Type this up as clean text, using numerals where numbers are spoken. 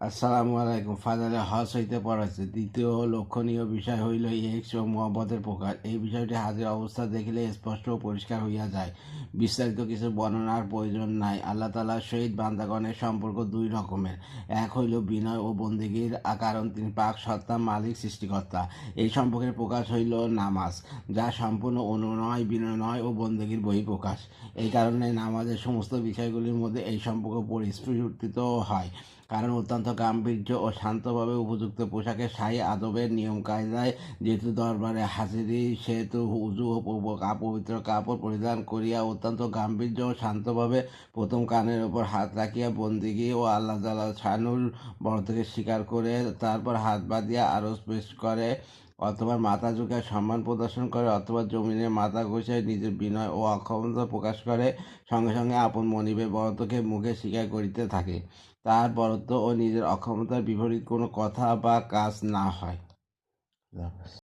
আসসালামু আলাইকুম। ফাজালে হজ হইতে পড়াচ্ছে। দ্বিতীয় লক্ষণীয় বিষয় হইল এক্স ও মহব্বতের প্রকাশ। এই বিষয়টি হাজির অবস্থা দেখিলে স্পষ্ট ও পরিষ্কার হইয়া যায়। বিস্তারিত কিছু বর্ণনার প্রয়োজন নাই। আল্লাহ তাআলার সহিত বান্দাগণের সম্পর্ক দুই রকমের। এক হইল বিনয় ও বন্দেগীর, কারণ তিনি পাক সত্তা, মালিক, সৃষ্টিকর্তা। এই সম্পর্কের প্রকাশ হইল নামাজ, যা সম্পূর্ণ অনুনয়, বিনয় ও বন্দেগীর বহিঃপ্রকাশ। এই কারণে নামাজের সমস্ত বিষয়গুলির মধ্যে এই সম্পর্ক পরিস্ফুটিত হয়, কারণ অত্যন্ত গাম্ভীর্য ও শান্তভাবে উপযুক্ত পোশাকে শাহী আদবের নিয়ম কায়দায় যেহেতু দরবারে হাজিরি, সেহেতু উজু ও পবিত্র কাপড় পরিধান করিয়া অত্যন্ত গাম্ভীর্য ও শান্তভাবে প্রথম কানের ওপর হাত রাখিয়া বন্দিগি ও আল্লাহ তাআলা শানুর বড়ত্বকে স্বীকার করে তারপর হাত বাঁধিয়া আরজ পেশ করে, অথবা মাথা ঝুঁকায় সম্মান প্রদর্শন করে, অথবা জমিনে মাথা ঘষে নিজের বিনয় ও অক্ষমতা প্রকাশ করে, সঙ্গে সঙ্গে আপন মনিবের বড়ত্বকে মুখে স্বীকার করিতে থাকে, তার বড়ত্ব ও নিজের অক্ষমতার বিপরীত কোনো কথা বা কাজ না হয়।